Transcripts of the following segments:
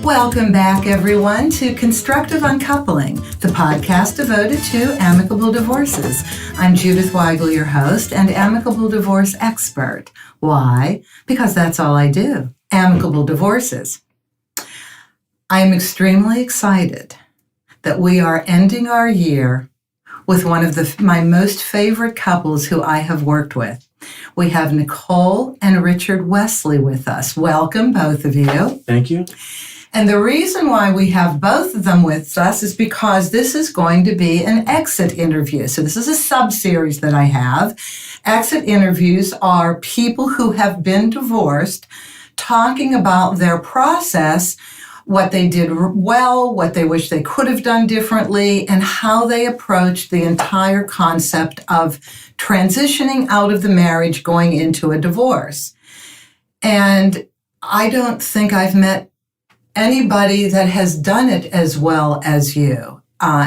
Welcome back, everyone, to Constructive Uncoupling, the podcast devoted to amicable divorces. I'm Judith Weigel, your host and amicable divorce expert. Why? Because that's all I do, amicable divorces. I am extremely excited that we are ending our year with one of my most favorite couples who I have worked with. We have Nicole and Richard Wesley with us. Welcome, both of you. Thank you. And the reason why we have both of them with us is because this is going to be an exit interview. So this is a sub-series that I have. Exit interviews are people who have been divorced talking about their process, what they did well, what they wish they could have done differently, and how they approached the entire concept of transitioning out of the marriage, going into a divorce. And I don't think I've met anybody that has done it as well as you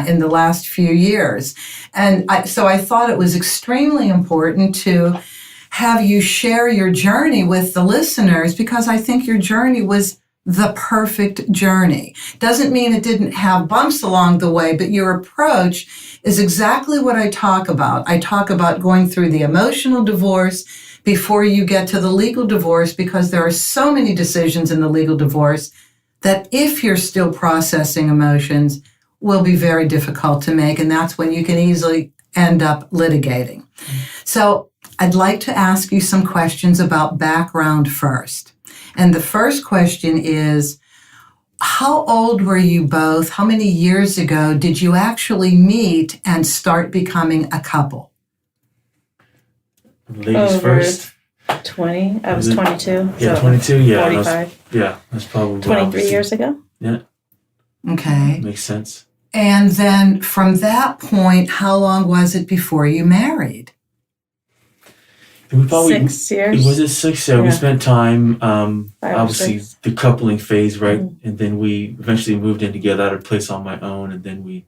in the last few years. And so I thought it was extremely important to have you share your journey with the listeners, because I think your journey was the perfect journey. Doesn't mean it didn't have bumps along the way, but your approach is exactly what I talk about. I talk about going through the emotional divorce before you get to the legal divorce, because there are so many decisions in the legal divorce that if you're still processing emotions, will be very difficult to make, and that's when you can easily end up litigating. So I'd like to ask you some questions about background first. And the first question is, how old were you both? How many years ago did you actually meet and start becoming a couple? Ladies first. 20. I was 22. Yeah, so 22. Yeah, 45. That's probably 23 years ago. Yeah. Okay. Makes sense. And then from that point, how long was it before you married? We probably, 6 years. Was it 6? Yeah, we spent time, 5 or obviously 6. the coupling phase, right? Mm-hmm. And then we eventually moved in together. I had a place on my own, and then we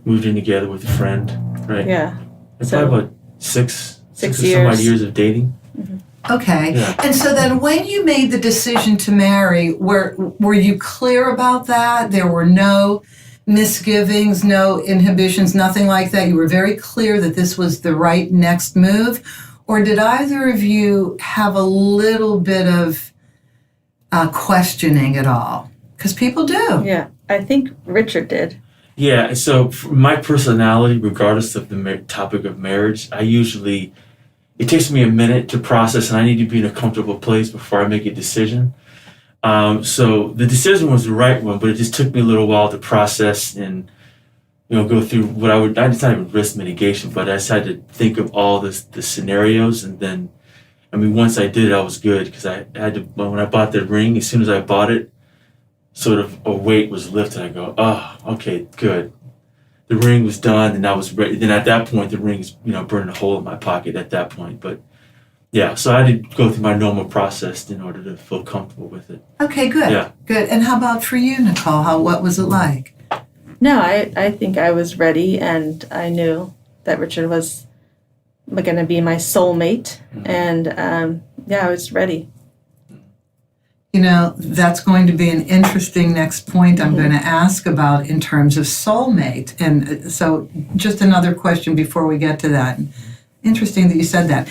moved in together with a friend, right? Yeah. And So, probably about six or some years. odd years of dating. Mm-hmm. Okay. Yeah. And so then when you made the decision to marry, were you clear about that? There were no misgivings, no inhibitions, nothing like that? You were very clear that this was the right next move? Or did either of you have a little bit of questioning at all? Because people do. Yeah. I think Richard did. Yeah, so for my personality, regardless of the topic of marriage, it takes me a minute to process, and I need to be in a comfortable place before I make a decision. So the decision was the right one, but it just took me a little while to process and, go through I just not even risk mitigation, but I decided to think of all the scenarios. And then, once I did it, I was good, because I had to, when I bought the ring, as soon as I bought it, sort of a weight was lifted. I go, oh, okay, good. The ring was done, and I was ready. Then at that point, the ring's, burning a hole in my pocket at that point. But yeah, so I had to go through my normal process in order to feel comfortable with it. Okay, good. Yeah. Good. And how about for you, Nicole? What was it like? No, I think I was ready, and I knew that Richard was going to be my soulmate. Mm-hmm. And I was ready. That's going to be an interesting next point I'm going to ask about in terms of soulmate. And so just another question before we get to that. Interesting that you said that.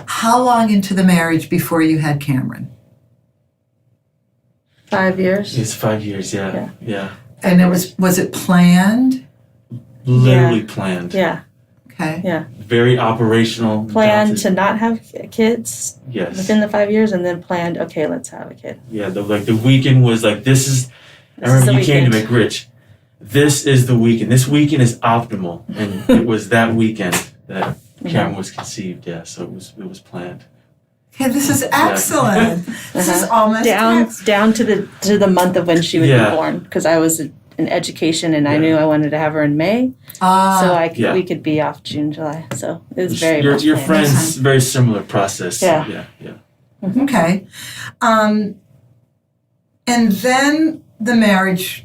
How long into the marriage before you had Cameron? 5 years. It's 5 years, yeah. And was it planned? Literally planned. Yeah. Okay. Yeah. Very operational. Planned to not have kids. Yes. Within the 5 years, and then planned, okay, let's have a kid. Yeah, the weekend was like, this is I remember you came to me, Rich, this is the weekend. This weekend is optimal. And it was that weekend that Cameron was conceived, so it was planned. Okay, this is excellent. This is almost down to the month of when she would be born, because I was in education and I knew I wanted to have her in May, so we could be off June, July. So it was very much your planned. friend's very similar process. Yeah. Mm-hmm. Okay, and then the marriage.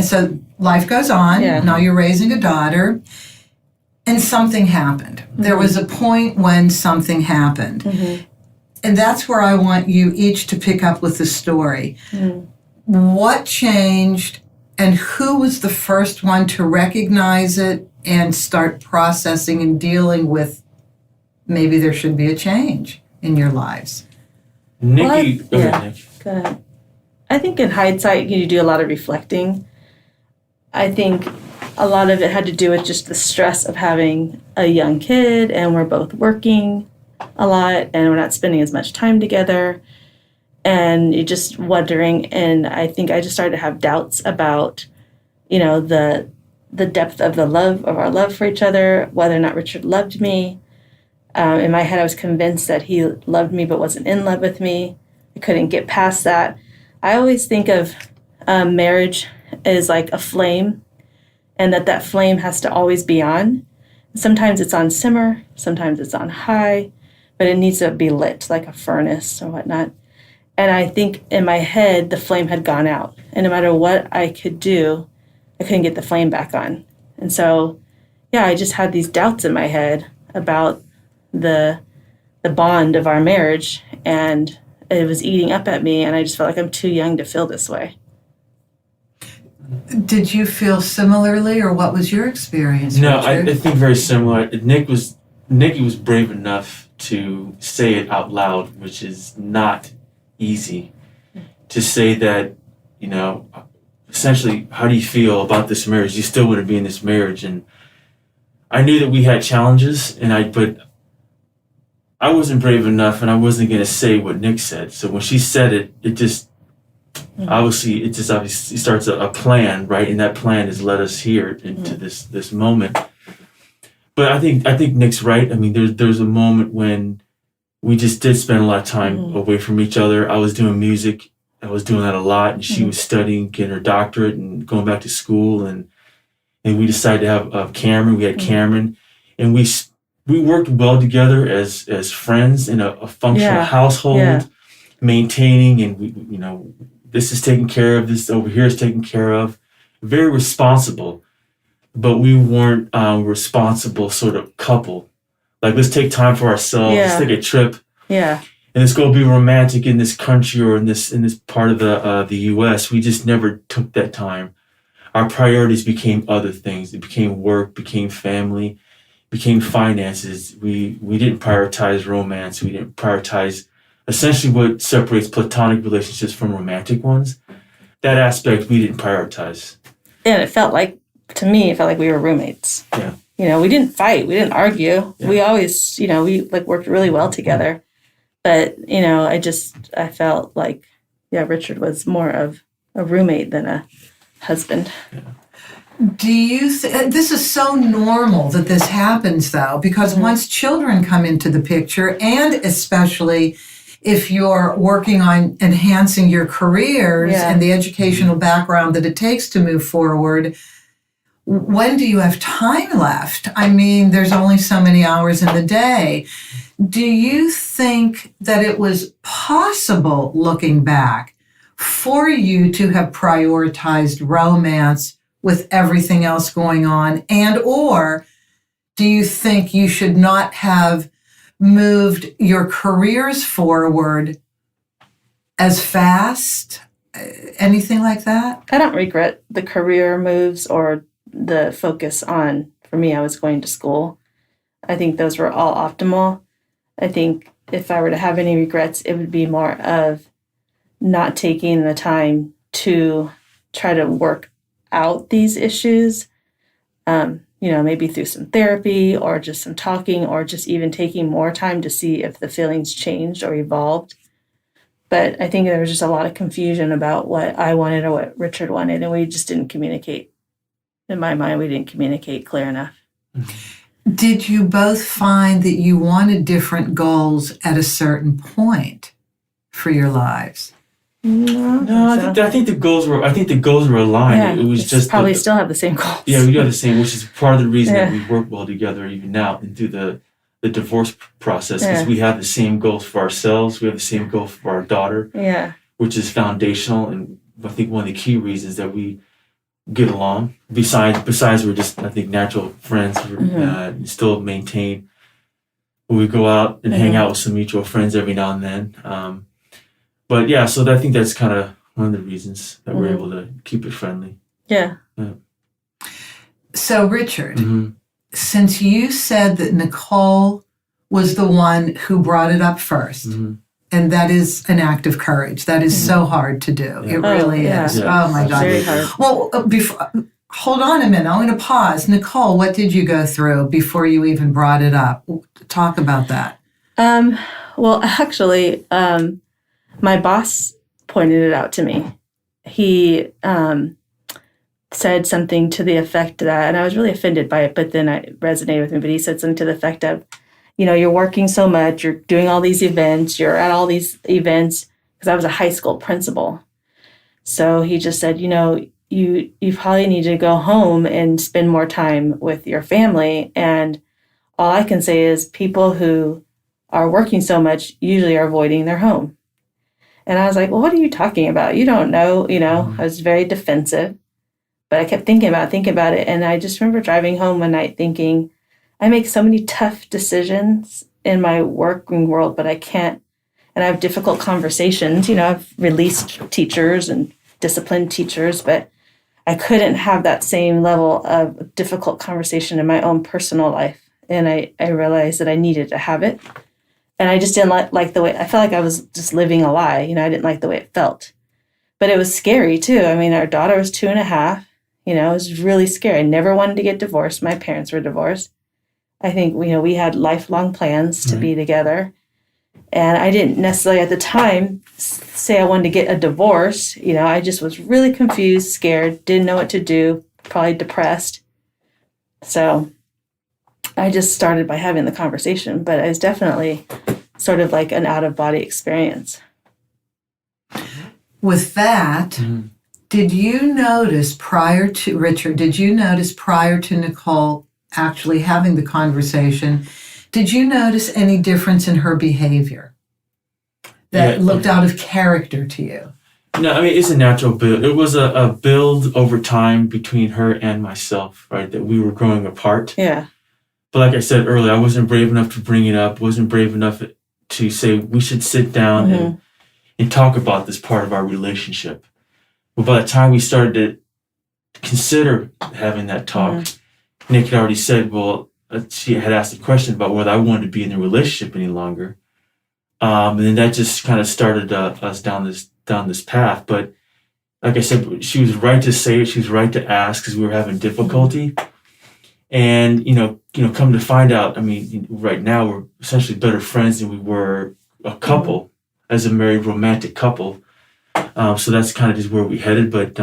So life goes on. Yeah. Now you're raising a daughter. And something happened. Mm-hmm. There was a point when something happened. Mm-hmm. And that's where I want you each to pick up with the story. Mm-hmm. what changed, and who was the first one to recognize it and start processing and dealing with maybe there should be a change in your lives? Nikki, go ahead, Nick. Go ahead. I think in hindsight, you do a lot of reflecting. I think a lot of it had to do with just the stress of having a young kid, and we're both working a lot, and we're not spending as much time together. And you're just wondering, and I think I just started to have doubts about, the depth of our love for each other, whether or not Richard loved me. In my head, I was convinced that he loved me but wasn't in love with me. I couldn't get past that. I always think of marriage as like a flame, and that flame has to always be on. Sometimes it's on simmer, sometimes it's on high, but it needs to be lit like a furnace or whatnot. And I think in my head, the flame had gone out. And no matter what I could do, I couldn't get the flame back on. And so, I just had these doubts in my head about the bond of our marriage. And it was eating up at me. And I just felt like I'm too young to feel this way. Did you feel similarly, or what was your experience? No, Richard? I think very similar. Nikki was brave enough to say it out loud, which is not easy. To say that, essentially, how do you feel about this marriage? You still want to be in this marriage. And I knew that we had challenges, but I wasn't brave enough, and I wasn't going to say what Nick said. So when she said it, it just obviously starts a plan, right? And that plan has led us here into this moment. But I think Nick's right. I mean, there's a moment when we just did spend a lot of time away from each other. I was doing music. I was doing that a lot, and she was studying, getting her doctorate and going back to school. And we decided to have Cameron. We had Cameron, and we worked well together as friends in a functional household, maintaining, and we, this is taken care of, this over here is taken care of. Very responsible, but we weren't responsible sort of couple. Like, let's take time for ourselves. Yeah. Let's take a trip. Yeah. And let's go be romantic in this country or in this part of the U.S. We just never took that time. Our priorities became other things. It became work, became family, became finances. We didn't prioritize romance. We didn't prioritize essentially what separates platonic relationships from romantic ones. That aspect we didn't prioritize. And to me, it felt like we were roommates. Yeah. We didn't fight. We didn't argue. Yeah. We always, we worked really well together. But, I felt like, Richard was more of a roommate than a husband. Yeah. Do you this is so normal that this happens, though, because once children come into the picture, and especially if you're working on enhancing your careers and the educational background that it takes to move forward, when do you have time left? I mean, there's only so many hours in the day. Do you think that it was possible, looking back, for you to have prioritized romance with everything else going on? And or do you think you should not have moved your careers forward as fast? Anything like that? I don't regret the career moves or the focus on, for me, I was going to school. I think those were all optimal. I think if I were to have any regrets, it would be more of not taking the time to try to work out these issues, maybe through some therapy or just some talking, or just even taking more time to see if the feelings changed or evolved. But I think there was just a lot of confusion about what I wanted or what Richard wanted, and we just didn't communicate. In my mind, we didn't communicate clear enough. Did you both find that you wanted different goals at a certain point for your lives? No, I think the goals were aligned. Yeah, it was just probably still have the same goals. Yeah, we have the same, which is part of the reason that we work well together even now and through the divorce process, because we have the same goals for ourselves. We have the same goal for our daughter, which is foundational, and I think one of the key reasons that we get along. Besides, we're just, I think, natural friends. Still maintain. We go out and hang out with some mutual friends every now and then. But yeah, so I think that's kind of one of the reasons that we're able to keep it friendly. Yeah. So, Richard, since you said that Nicole was the one who brought it up first, and that is an act of courage. That is so hard to do. It really is. Yeah. Oh, my God. Very hard. Well, hold on a minute. I'm going to pause. Nicole, what did you go through before you even brought it up? Talk about that. Well, actually, my boss pointed it out to me. He said something to the effect that, and I was really offended by it, but then it resonated with me, but he said something to the effect of, you're working so much, you're doing all these events, you're at all these events, because I was a high school principal. So he just said, you probably need to go home and spend more time with your family. And all I can say is people who are working so much usually are avoiding their home. And I was like, well, what are you talking about? You don't know, I was very defensive, but I kept thinking about it. And I just remember driving home one night thinking, I make so many tough decisions in my working world, but I can't, and I have difficult conversations. I've released teachers and disciplined teachers, but I couldn't have that same level of difficult conversation in my own personal life. And I realized that I needed to have it. And I just didn't like the way, I felt like I was just living a lie. I didn't like the way it felt. But it was scary too. Our daughter was 2.5. It was really scary. I never wanted to get divorced. My parents were divorced. I think, we had lifelong plans to be together. And I didn't necessarily at the time say I wanted to get a divorce. I just was really confused, scared, didn't know what to do, probably depressed. So I just started by having the conversation, but it was definitely sort of like an out-of-body experience. With that, did you notice prior to Nicole actually having the conversation, did you notice any difference in her behavior that looked out of character to you? No, it's a natural build. It was a build over time between her and myself, right, that we were growing apart. Yeah. But like I said earlier, I wasn't brave enough to bring it up, wasn't brave enough to say we should sit down and talk about this part of our relationship. But by the time we started to consider having that talk, Nick had already said, she had asked a question about whether I wanted to be in the relationship any longer. And then that just kind of started us down this path. But like I said, she was right to say it. She was right to ask because we were having difficulty. And, come to find out, right now we're essentially better friends than we were a couple, as a married romantic couple. So that's kind of just where we headed. But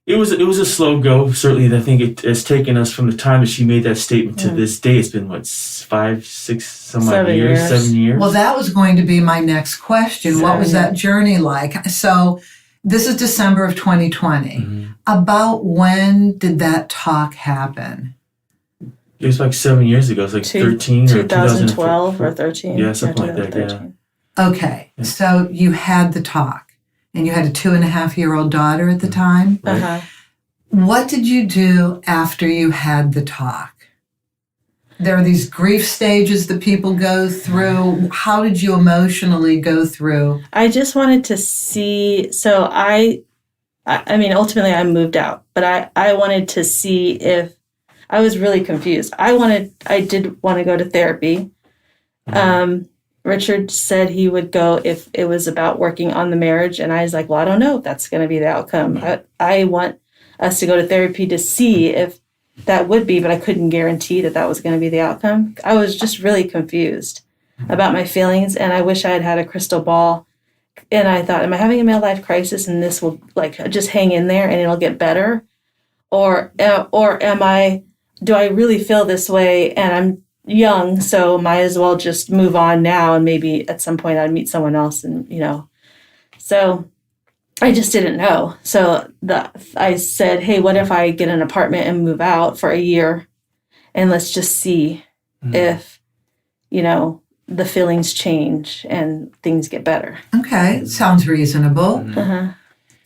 it was a slow go. Certainly, I think it has taken us from the time that she made that statement to this day. It's been, 5, 6, some odd years, 7 years? Well, that was going to be my next question. What was that journey like? So this is December of 2020. About when did that talk happen? It was like 7 years ago. It was like 13 or 2012 or 13. Yeah, something like that, yeah. Okay, so you had the talk. And you had a 2.5-year-old daughter at the time. Uh-huh. What did you do after you had the talk? There are these grief stages that people go through. How did you emotionally go through? I just wanted to see. So ultimately I moved out, but I wanted to see if I was really confused. I did want to go to therapy. Richard said he would go if it was about working on the marriage. And I was like, well, I don't know if that's going to be the outcome. I want us to go to therapy to see if that would be, but I couldn't guarantee that was going to be the outcome. I was just really confused about my feelings. And I wish I had had a crystal ball. And I thought, am I having a midlife crisis and this will just hang in there and it'll get better? Or do I really feel this way and I'm young, so might as well just move on now and maybe at some point I'd meet someone else and so I just didn't know. So I said, hey, what if I get an apartment and move out for a year and let's just see if the feelings change and things get better. Okay, sounds reasonable.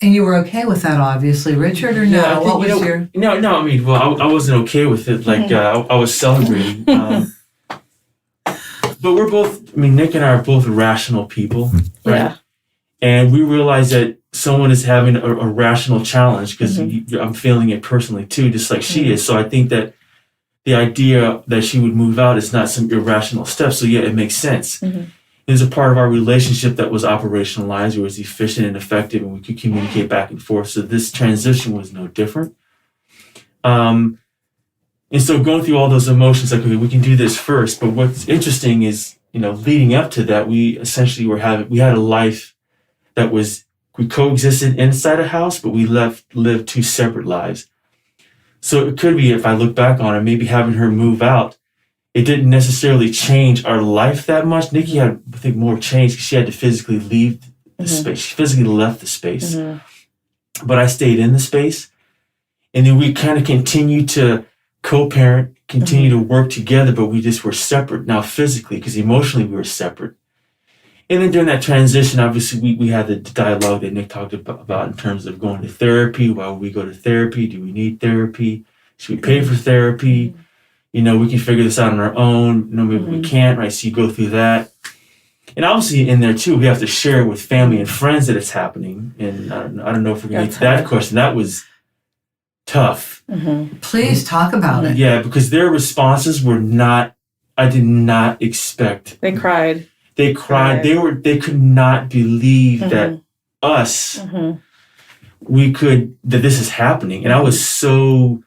And you were okay with that, obviously, Richard, or no? Yeah, what was your... No, I wasn't okay with it. I was celebrating. But we're both, Nick and I are both rational people, right? Yeah. And we realized that someone is having a rational challenge, because I'm feeling it personally too, just like she is. So I think that the idea that she would move out is not some irrational step. So yeah, it makes sense. There's a part of our relationship that was operationalized, it was efficient and effective, and we could communicate back and forth. So this transition was no different. And so going through all those emotions, like, okay, we can do this first. But what's interesting is, leading up to that, we essentially we had a life that we coexisted inside a house, but we lived two separate lives. So it could be, if I look back on it, maybe having her move out, it didn't necessarily change our life that much. Nikki had, I think, more change because she had to physically leave the space. She physically left the space. But I stayed in the space. And then we kind of continued to co-parent, continue to work together, but we just were separate now physically, because emotionally we were separate. And then during that transition, obviously, we had the dialogue that Nick talked about in terms of going to therapy. Why would we go to therapy? Do we need therapy? Should we pay for therapy? We can figure this out on our own. Maybe we can't, right? So you go through that. And obviously in there too, we have to share with family and friends that it's happening. And I don't know if we're going to get to that question. That was tough. Please talk about it. Yeah, because their responses were I did not expect. They cried. They cried. They could not believe that that this is happening. And I was so,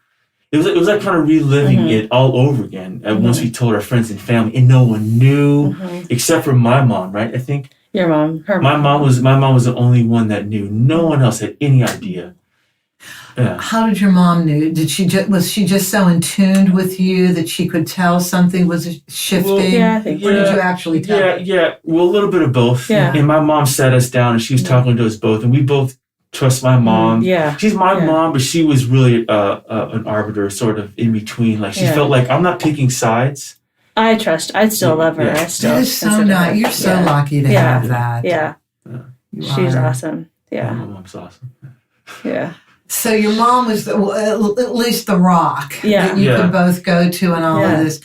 it was like kind of reliving it all over again. Once we told our friends and family, and no one knew except for my mom, right? I think your mom, my mom was the only one that knew. No one else had any idea. Yeah. How did your mom knew? Was she just so in tune with you that she could tell something was shifting? Well, yeah, I think. Or did you actually tell her? Yeah. Well, a little bit of both. Yeah. And my mom sat us down, and she was talking to us both, and we both trust my mom. She's my mom, but she was really an arbiter, sort of in between. Like, she felt like, I'm not picking sides. I still love her. Yeah. I still That is so nice. You're so lucky to have that. Yeah. She's awesome. Yeah. My mom's awesome. Yeah. So your mom was at least the rock that you could both go to and all of this.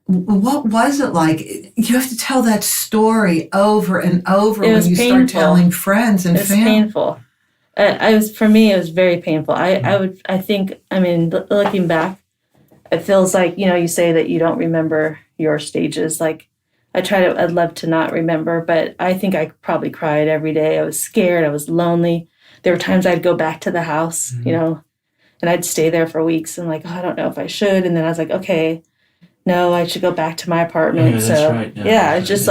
What was it like? You have to tell that story over and over when you start telling friends and family. It's painful. For me, it was very painful. I think, looking back, it feels like, you say that you don't remember your stages. Like, I'd love to not remember, but I think I probably cried every day. I was scared. I was lonely. There were times I'd go back to the house, and I'd stay there for weeks and I don't know if I should. And then I was like, okay, no, I should go back to my apartment. Yeah, that's right. It's just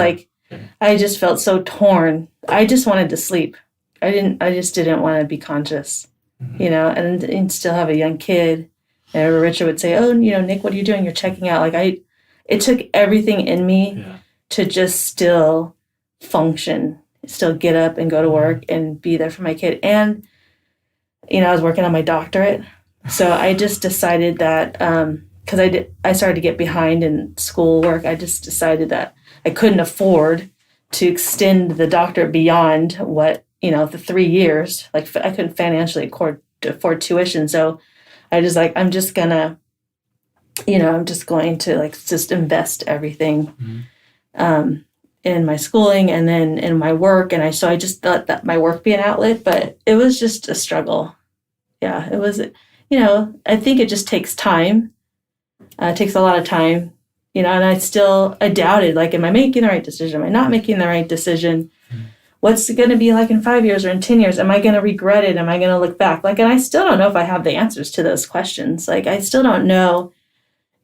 I just felt so torn. I just wanted to sleep. I just didn't want to be conscious, and still have a young kid. And Richard would say, oh, Nick, what are you doing? You're checking out. It took everything in me to just still function, still get up and go to work and be there for my kid. And, I was working on my doctorate. So I just decided that, because I started to get behind in schoolwork, I just decided that I couldn't afford to extend the doctorate beyond what, the 3 years. I couldn't financially afford tuition. So I just I'm just going to just invest everything in my schooling and then in my work. And I just thought that my work be an outlet, but it was just a struggle. Yeah, it was, I think it just takes time. It takes a lot of time, and I doubted, am I making the right decision? Am I not making the right decision? What's it going to be like in 5 years or in 10 years? Am I going to regret it? Am I going to look back? And I still don't know if I have the answers to those questions. I still don't know,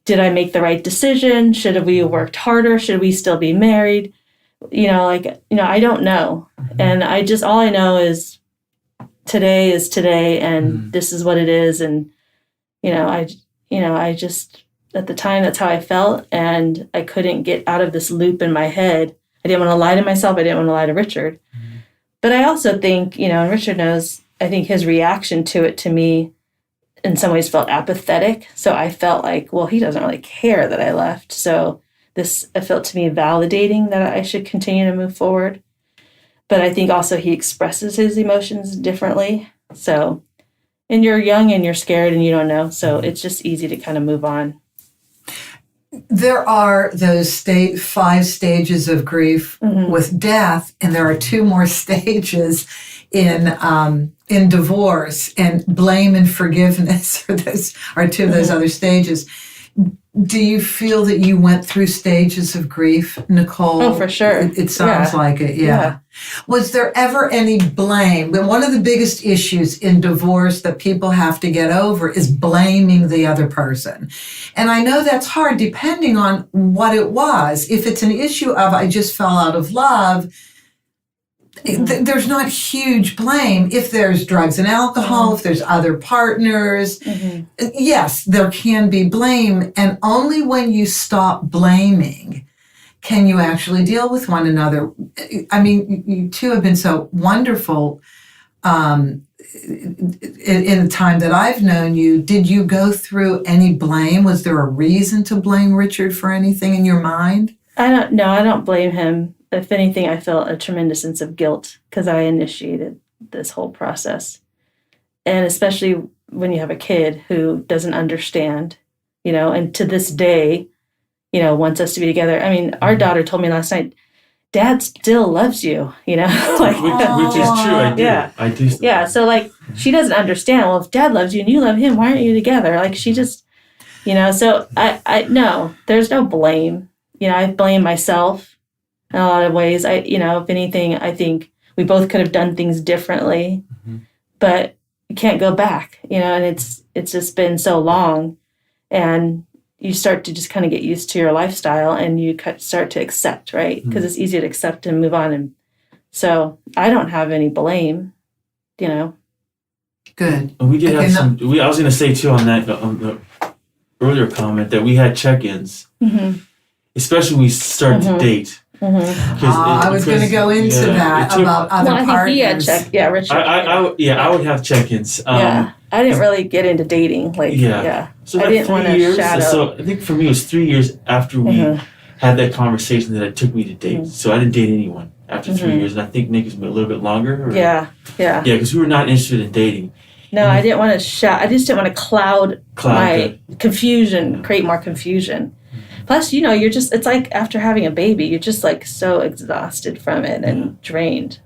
did I make the right decision? Should we have worked harder? Should we still be married? I don't know. And all I know is today is today, and this is what it is. And, I just, at the time, that's how I felt. And I couldn't get out of this loop in my head. I didn't want to lie to myself. I didn't want to lie to Richard. But I also think, and Richard knows, I think his reaction to it to me in some ways felt apathetic. So I felt like, well, he doesn't really care that I left. So it felt to me validating that I should continue to move forward. But I think also he expresses his emotions differently. So, and you're young and you're scared and you don't know. So it's just easy to kind of move on. There are those 5 stages of grief with death, and there are 2 more stages in divorce, and blame and forgiveness are 2 of those other stages. Do you feel that you went through stages of grief, Nicole? Oh, for sure. It sounds like it, yeah. Was there ever any blame? But one of the biggest issues in divorce that people have to get over is blaming the other person. And I know that's hard depending on what it was. If it's an issue of I just fell out of love, there's not huge blame. If there's drugs and alcohol, if there's other partners, yes, there can be blame. And only when you stop blaming can you actually deal with one another. I mean, you 2 have been so wonderful in the time that I've known you. Did you go through any blame? Was there a reason to blame Richard for anything in your mind? I don't blame him. If anything, I felt a tremendous sense of guilt because I initiated this whole process. And especially when you have a kid who doesn't understand, and to this day, wants us to be together. I mean, our daughter told me last night, Dad still loves you, which is true. I do. Yeah. I do. Yeah. So she doesn't understand. Well, if Dad loves you and you love him, why aren't you together? She just, so I no, there's no blame. I blame myself. In a lot of ways, if anything, I think we both could have done things differently, but you can't go back, and it's just been so long, and you start to just kind of get used to your lifestyle, and you start to accept, right? Because it's easy to accept and move on, and so I don't have any blame, Good. And we did have some. I was going to say too on the earlier comment that we had check-ins, especially when we started to date. I was going to go into that about other partners. I think he had Richard. I would have check-ins. I didn't really get into dating. So I didn't want to shadow. So I think for me it was 3 years after we had that conversation that it took me to date. So I didn't date anyone after 3 years, and I think Nick was a little bit longer. Yeah, because we were not interested in dating. No, I didn't want to I just didn't want to cloud my confusion, create more confusion. Plus, you're just, it's like after having a baby, you're just so exhausted from it and drained.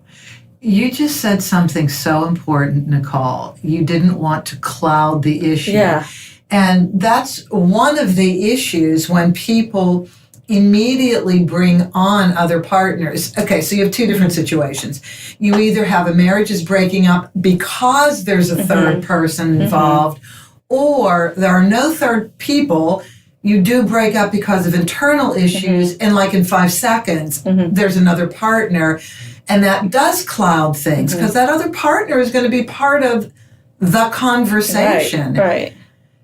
You just said something so important, Nicole. You didn't want to cloud the issue. Yeah. And that's one of the issues when people immediately bring on other partners. Okay, so you have 2 different situations. You either have a marriage is breaking up because there's a third person involved, or there are no third people. You do break up because of internal issues, and in 5 seconds, there's another partner, and that does cloud things because that other partner is going to be part of the conversation. Right.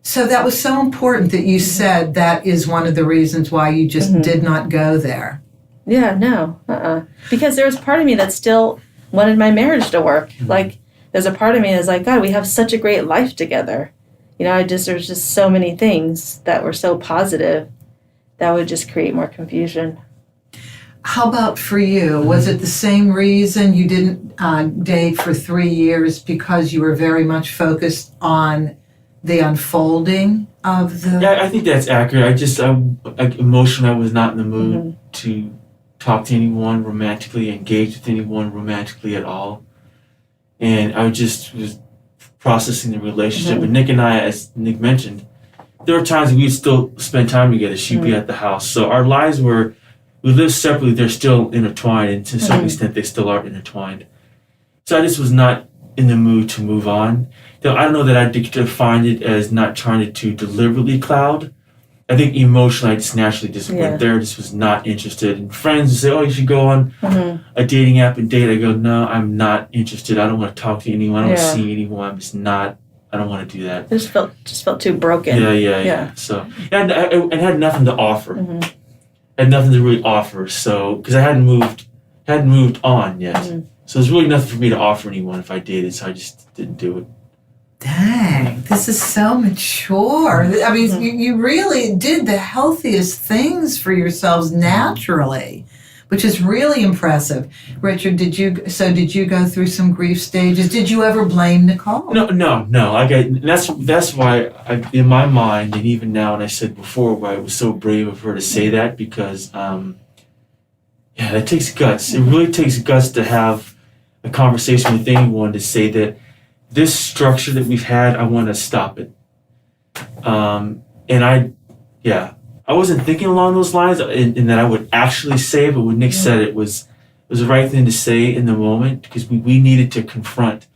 So that was so important that you said that is one of the reasons why you just did not go there. Yeah, no, because there was part of me that still wanted my marriage to work. There's a part of me that's God, we have such a great life together. There's just so many things that were so positive that would just create more confusion. How about for you? Was it the same reason you didn't date for 3 years because you were very much focused on the unfolding of the... Yeah, I think that's accurate. Emotionally, I was not in the mood to talk to anyone romantically, engage with anyone romantically at all. And I just was processing the relationship. And Nick and I, as Nick mentioned, there were times we'd still spend time together. She'd be at the house. So our lives we live separately, they're still intertwined, and to some extent they still are intertwined. So I just was not in the mood to move on. I don't know that I defined it as not trying to deliberately cloud. I think emotionally I just naturally went there, just was not interested. And friends would say, oh, you should go on a dating app and date. I go, no, I'm not interested. I don't want to talk to anyone. I don't want to see anyone. I'm just not, I don't want to do that. It just felt too broken. Yeah. So I had nothing to offer. I had nothing to really offer. So, because I hadn't moved on yet. So there's really nothing for me to offer anyone if I dated. So I just didn't do it. Dang, this is so mature. I mean, you really did the healthiest things for yourselves naturally which is really impressive. Richard, did you go through some grief stages? Did you ever blame Nicole? No. That's why in my mind, and even now, and I said before, why it was so brave of her to say that, because that takes guts. It really takes guts to have a conversation with anyone to say that this structure that we've had, I want to stop it. I wasn't thinking along those lines, and that I would actually say it, but when Nick said it was the right thing to say in the moment, because we needed to confront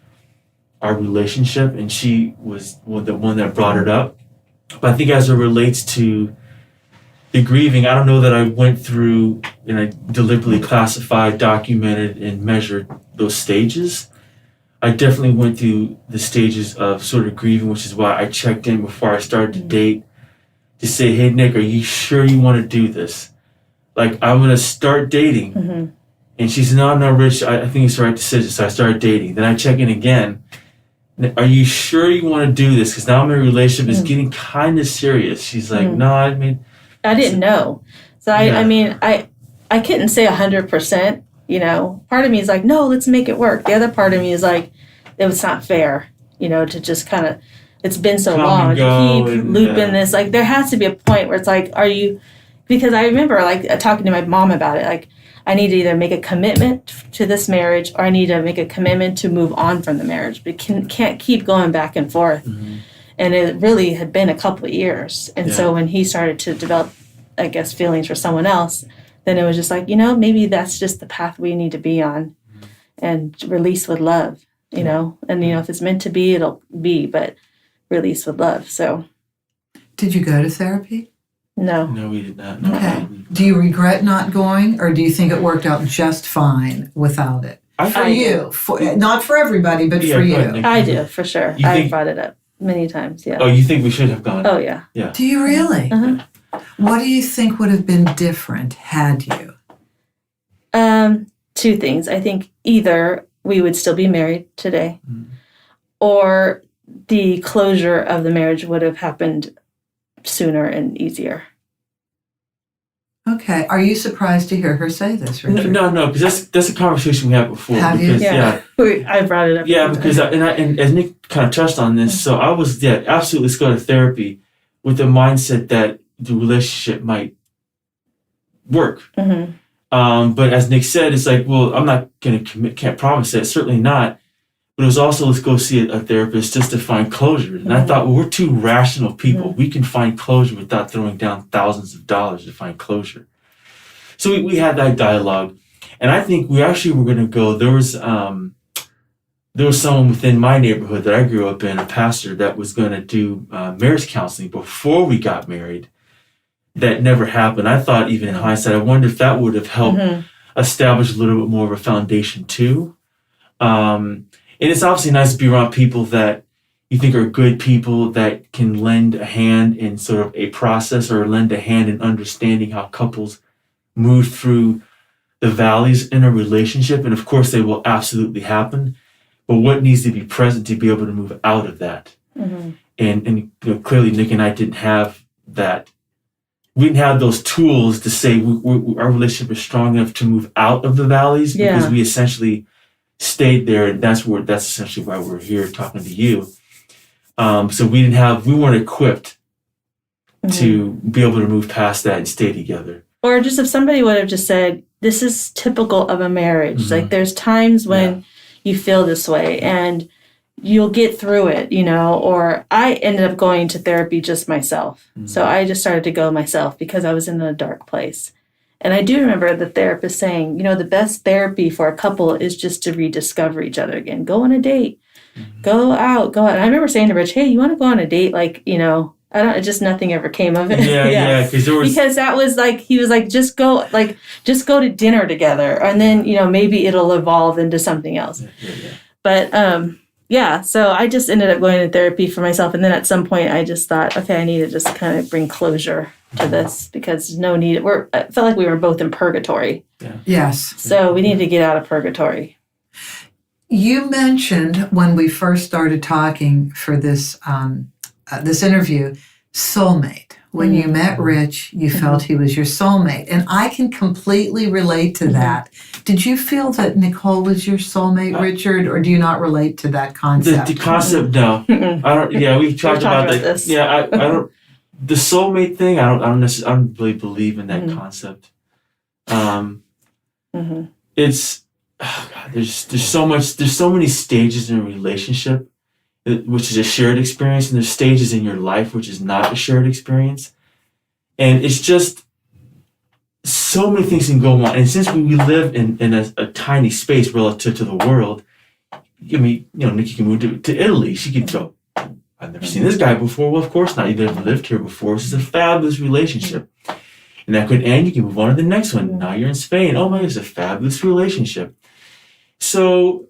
our relationship, and she was the one that brought it up. But I think as it relates to the grieving, I don't know that I went through and I deliberately classified, documented, and measured those stages. I definitely went through the stages of sort of grieving, which is why I checked in before I started to date to say, hey, Nick, are you sure you want to do this? Like, I'm going to start dating. Mm-hmm. And she said, no, Rich, I think it's the right decision. So I started dating. Then I check in again. Are you sure you want to do this? Because now my relationship is getting kind of serious. She's like, no, I mean. I didn't know. So I couldn't say 100%, Part of me is like, no, let's make it work. The other part of me is like, it was not fair, to just kind of, it's been so long to keep looping this. Like, there has to be a point where it's like, because I remember like talking to my mom about it, like, I need to either make a commitment to this marriage or I need to make a commitment to move on from the marriage. But can't keep going back and forth. Mm-hmm. And it really had been a couple of years. And so when he started to develop, I guess, feelings for someone else, then it was just like, maybe that's just the path we need to be on, and release with love, and, if it's meant to be, it'll be, but release with love. So. Did you go to therapy? No, we did not. No. Okay. Do you regret not going, or do you think it worked out just fine without it? Not for everybody, but for you. I do, for sure. I brought it up many times, yeah. Oh, you think we should have gone? Oh, yeah. Yeah. Do you really? Uh-huh. What do you think would have been different had you? Two things. I think either we would still be married today, or the closure of the marriage would have happened sooner and easier. Okay. Are you surprised to hear her say this, Richard? No, because that's a conversation we had before. Have you? Yeah. I brought it up. Yeah, because and as Nick kind of touched on this, so I was absolutely, let's go to therapy with the mindset that the relationship might work. Mm-hmm. But as Nick said, it's like, well, I'm not going to commit, can't promise that, certainly not. But it was also, let's go see a therapist just to find closure. And I thought, well, we're two rational people. We can find closure without throwing down thousands of dollars to find closure. So we had that dialogue. And I think we actually were going to go, there was someone within my neighborhood that I grew up in, a pastor, that was going to do marriage counseling before we got married. That never happened. I thought, even in hindsight, I wonder if that would have helped establish a little bit more of a foundation too. And it's obviously nice to be around people that you think are good people that can lend a hand in sort of a process, or lend a hand in understanding how couples move through the valleys in a relationship. And of course, they will absolutely happen. But what needs to be present to be able to move out of that? Mm-hmm. And clearly, Nick and I didn't have that. We didn't have those tools to say our relationship is strong enough to move out of the valleys, because we essentially stayed there, and that's essentially why we're here talking to you. So we weren't equipped to be able to move past that and stay together. Or just if somebody would have just said, this is typical of a marriage. Mm-hmm. Like, there's times when you feel this way and you'll get through it, or I ended up going to therapy just myself. Mm-hmm. So I just started to go myself because I was in a dark place. And I do remember the therapist saying, the best therapy for a couple is just to rediscover each other again. Go on a date, go out. And I remember saying to Rich, hey, you want to go on a date? Like, nothing ever came of it. Yeah. Because that was like, he was like, just go to dinner together. And then, maybe it'll evolve into something else. Yeah. But, so I just ended up going to therapy for myself. And then at some point I just thought, okay, I need to just kind of bring closure to this, because no need. I felt like we were both in purgatory. Yeah. Yes. So we need to get out of purgatory. You mentioned when we first started talking for this this interview, soulmate. when you met Rich, you felt he was your soulmate. And I can completely relate to that. Did you feel that Nicole was your soulmate, Richard, or do you not relate to that concept? The concept, no. I don't. Yeah, we've talked about that. This. Yeah, I don't. The soulmate thing, I don't really believe in that concept. It's God, there's so many stages in a relationship, which is a shared experience, and there's stages in your life which is not a shared experience, and it's just so many things can go on. And since we live in a tiny space relative to the world, I mean, Nikki can move to Italy. She could go, I've never seen this guy before. Well, of course not. You've never lived here before. This is a fabulous relationship. And that could end. You can move on to the next one. Now you're in Spain. Oh my, it's a fabulous relationship. So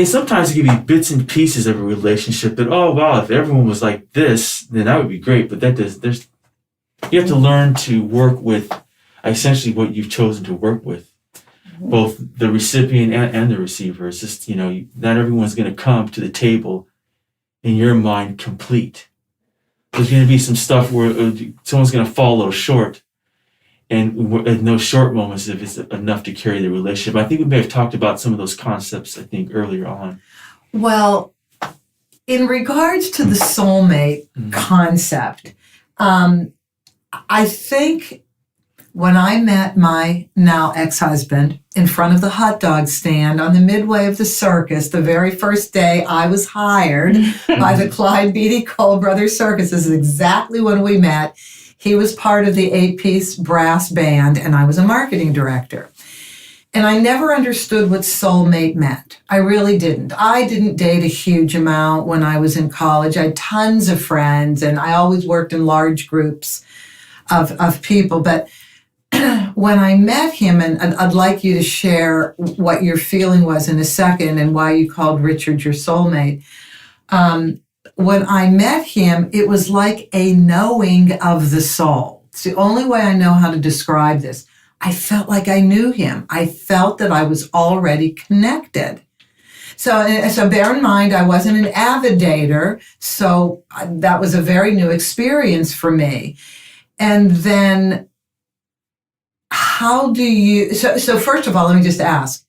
sometimes it can be bits and pieces of a relationship that, oh wow, if everyone was like this, then that would be great. But you have to learn to work with essentially what you've chosen to work with, both the recipient and the receiver. It's just, not everyone's going to come to the table in your mind complete. There's going to be some stuff where someone's going to fall a little short, and in those short moments, if it's enough to carry the relationship. I think we may have talked about some of those concepts, I think, earlier on. Well, in regards to the soulmate concept, I think when I met my now ex-husband in front of the hot dog stand on the midway of the circus, the very first day I was hired by the Clyde Beatty Cole Brothers Circus, this is exactly when we met. He was part of the 8-piece brass band, and I was a marketing director. And I never understood what soulmate meant. I really didn't. I didn't date a huge amount when I was in college. I had tons of friends, and I always worked in large groups of people. But when I met him, and I'd like you to share what your feeling was in a second and why you called Richard your soulmate. When I met him, it was like a knowing of the soul. It's the only way I know how to describe this. I felt like I knew him. I felt that I was already connected. So bear in mind, I wasn't an avid dater, so that was a very new experience for me. And then how do you, so first of all, let me just ask,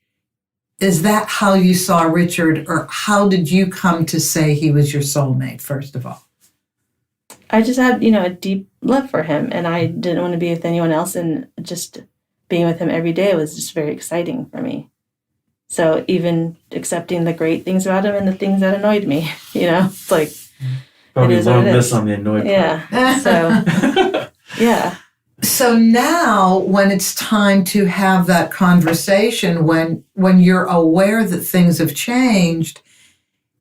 is that how you saw Richard, or how did you come to say he was your soulmate, first of all? I just had, a deep love for him, and I didn't want to be with anyone else, and just being with him every day was just very exciting for me. So even accepting the great things about him and the things that annoyed me, it's like, probably it is one what it miss is. on the annoyed part. Yeah. So, yeah. So now when it's time to have that conversation, when you're aware that things have changed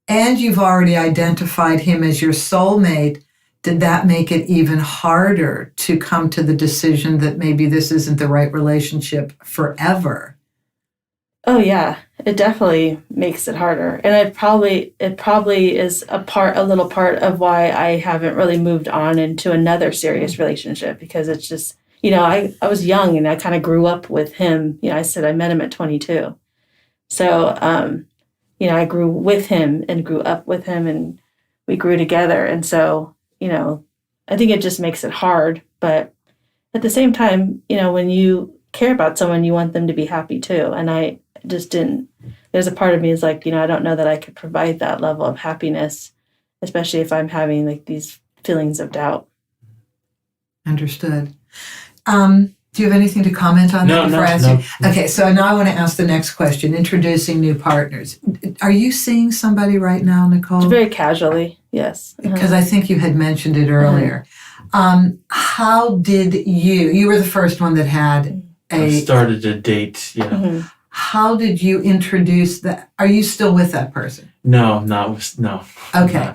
and you've already identified him as your soulmate, did that make it even harder to come to the decision that maybe this isn't the right relationship forever? Oh yeah, it definitely makes it harder. And it probably is a little part of why I haven't really moved on into another serious relationship, because it's just, I was young and I kind of grew up with him. I said I met him at 22. So, I grew with him and grew up with him, and we grew together. And so, I think it just makes it hard. But at the same time, when you care about someone, you want them to be happy too. And I just didn't. There's a part of me is like, I don't know that I could provide that level of happiness, especially if I'm having like these feelings of doubt. Understood. Do you have anything to comment on that before I ask you? Okay, so now I want to ask the next question, introducing new partners. Are you seeing somebody right now, Nicole? Very casually, yes. Because I think you had mentioned it earlier. How did you were the first one that had I started a date, How did you introduce that? Are you still with that person? No. Okay.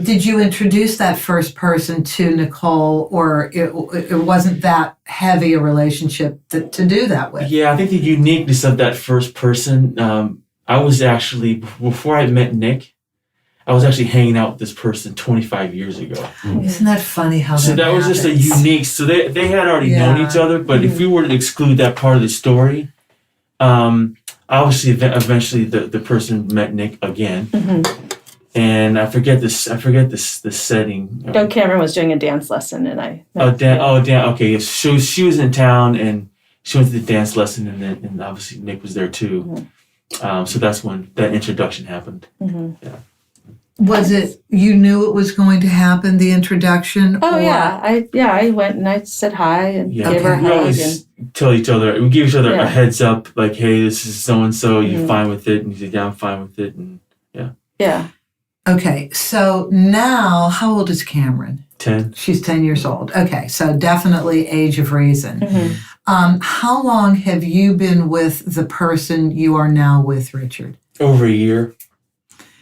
Did you introduce that first person to Nicole, or it wasn't that heavy a relationship to do that with? Yeah, I think the uniqueness of that first person, I was actually, before I met Nick, I was actually hanging out with this person 25 years ago. Isn't that funny how so that was happens? just a unique, so they had already known each other, but if we were to exclude that part of the story, obviously eventually the person met Nick again. and I forget the setting. Cameron was doing a dance lesson, and I. Dan. Okay, so she was in town, and she went to the dance lesson, and obviously Nick was there too. Mm-hmm. So that's when that introduction happened. Mm-hmm. Yeah. Was it you knew it was going to happen, the introduction? Oh, yeah. I went and I said hi and gave her a hug. We always tell each other, we give each other a heads up, like, hey, this is so-and-so, you fine with it? And he said, yeah, I'm fine with it. And yeah. Yeah. Okay, so now, how old is Cameron? 10. She's 10 years old. Okay, so definitely age of reason. Mm-hmm. How long have you been with the person you are now with, Richard? Over a year.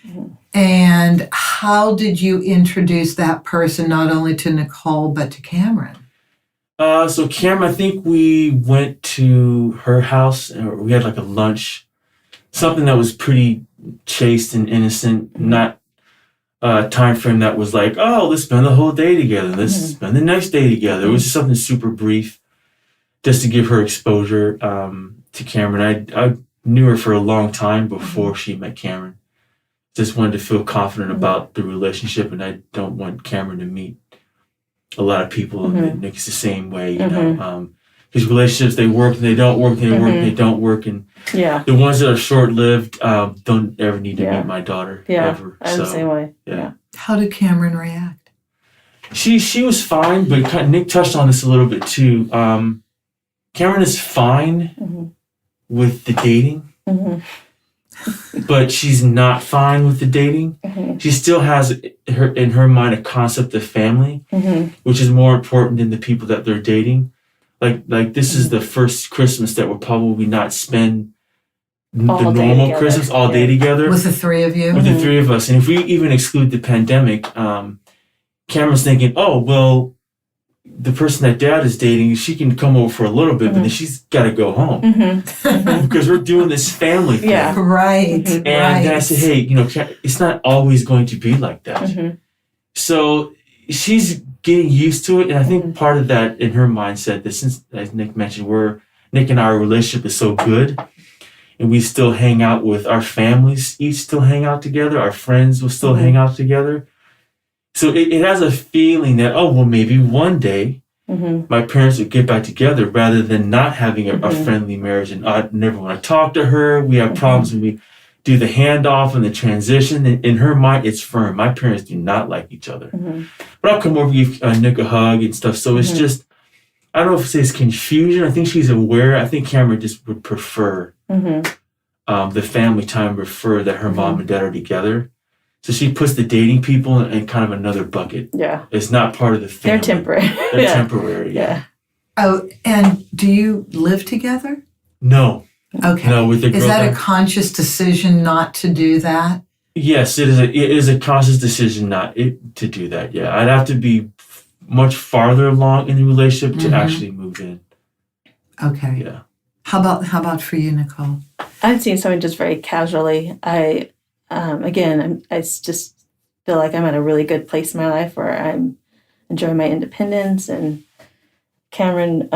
Mm-hmm. And how did you introduce that person not only to Nicole, but to Cameron? So Cameron, I think we went to her house, and we had like a lunch, something that was pretty chaste and innocent, not a time frame that was like, oh, let's spend the whole day together, let's spend the next day together. It was just something super brief, just to give her exposure to Cameron. I knew her for a long time before she met Cameron. Just wanted to feel confident about the relationship, and I don't want Cameron to meet a lot of people. And Nick's the same way, you know. His relationships, they work and they don't work, they work and they don't work, and the ones that are short-lived don't ever need to meet my daughter ever. I'm the same way. Yeah. How did Cameron react? She was fine, but Nick touched on this a little bit too. Cameron is fine with the dating. But she's not fine with the dating. She still has in her mind a concept of family, which is more important than the people that they're dating. Like this is the first Christmas that we'll probably not spend the normal Christmas all day together. With the three of you? With the three of us. And if we even exclude the pandemic, Cameron's thinking, oh, well, the person that Dad is dating, she can come over for a little bit, but then she's got to go home because we're doing this family thing. Yeah, right. And then I said, hey, it's not always going to be like that. So she's getting used to it, and I think part of that in her mindset, that since, as Nick mentioned, Nick and our relationship is so good, and we still hang out with our families, each still hang out together, our friends will still hang out together. So it has a feeling that, oh, well, maybe one day my parents would get back together rather than not having a friendly marriage. And I never want to talk to her. We have problems when we do the handoff and the transition. And in her mind, it's firm. My parents do not like each other. But I'll come over, give Nick a hug and stuff. So it's just, I don't know if it's confusion. I think she's aware. I think Cameron just would prefer the family time, prefer that her mom and dad are together. So she puts the dating people in kind of another bucket. Yeah. It's not part of the family. They're temporary. They're temporary, yeah. Oh, and do you live together? No. Okay. No, with the girl. Is that a conscious decision not to do that? Yes, it is a conscious decision not to do that, yeah. I'd have to be much farther along in the relationship to actually move in. Okay. Yeah. How about for you, Nicole? I've seen someone just very casually. I just feel like I'm at a really good place in my life where I'm enjoying my independence. And Cameron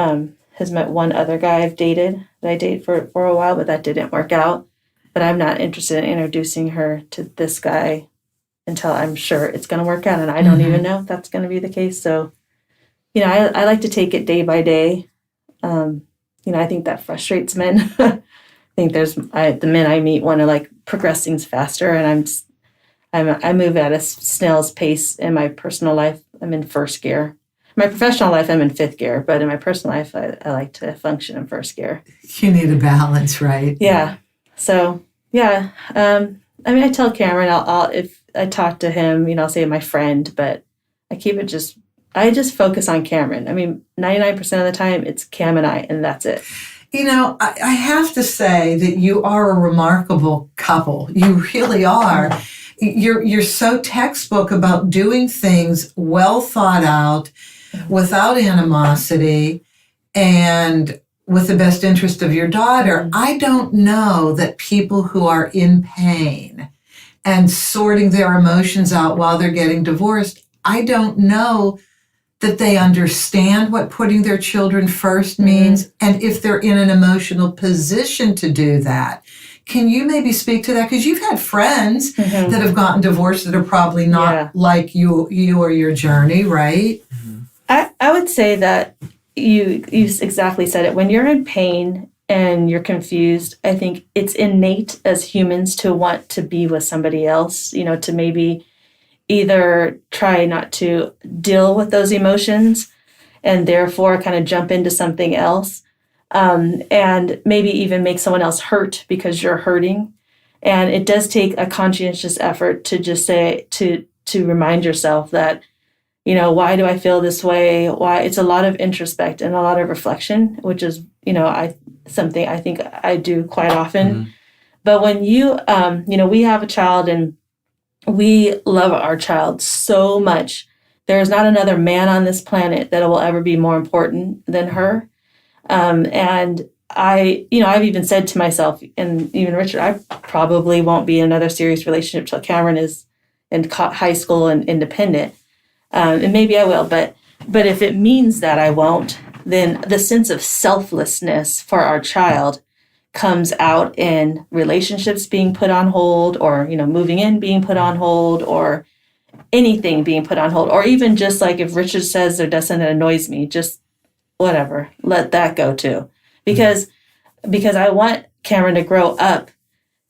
has met one other guy I've dated that I dated for a while, but that didn't work out. But I'm not interested in introducing her to this guy until I'm sure it's going to work out. And I don't even know if that's going to be the case. So, I like to take it day by day. I think that frustrates men. I think the men I meet want to like progress things faster, and I move at a snail's pace in my personal life. I'm in first gear. My professional life, I'm in fifth gear, but in my personal life, I like to function in first gear. You need a balance, right? Yeah. So yeah, I tell Cameron, I'll if I talk to him, I'll say my friend, but I just focus on Cameron. 99% of the time, it's Cam and I, and that's it. I have to say that you are a remarkable couple. You really are. You're so textbook about doing things well thought out, without animosity, and with the best interest of your daughter. I don't know that people who are in pain and sorting their emotions out while they're getting divorced, I don't know that they understand what putting their children first means, and if they're in an emotional position to do that. Can you maybe speak to that? Because you've had friends that have gotten divorced that are probably not like you or your journey, right? I would say that you exactly said it. When you're in pain and you're confused, I think it's innate as humans to want to be with somebody else, to maybe either try not to deal with those emotions and therefore kind of jump into something else. And maybe even make someone else hurt because you're hurting. And it does take a conscientious effort to just say, to remind yourself that, why do I feel this way? Why? It's a lot of introspect and a lot of reflection, which is, something I think I do quite often. But when you, we have a child and we love our child so much. There is not another man on this planet that will ever be more important than her. And I've even said to myself, and even Richard, I probably won't be in another serious relationship till Cameron is in high school and independent. And maybe I will, but if it means that I won't, then the sense of selflessness for our child comes out in relationships being put on hold, or, moving in being put on hold, or anything being put on hold, or even just like if Richard says or does something that annoys me, just whatever, let that go too. Because I want Cameron to grow up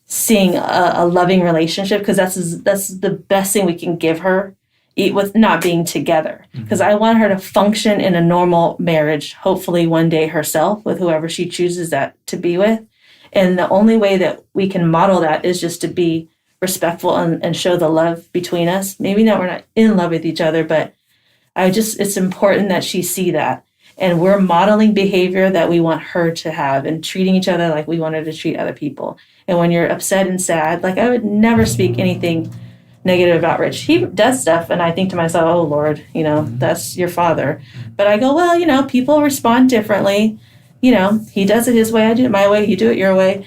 seeing a loving relationship, because that's the best thing we can give her, with not being together. Because I want her to function in a normal marriage, hopefully one day herself, with whoever she chooses that to be with. And the only way that we can model that is just to be respectful and show the love between us. Maybe we're not in love with each other, but it's important that she see that. And we're modeling behavior that we want her to have, and treating each other like we want her to treat other people. And when you're upset and sad, like I would never speak anything negative about Rich. He does stuff, and I think to myself, oh Lord, that's your father. But I go, well, people respond differently. He does it his way, I do it my way, you do it your way.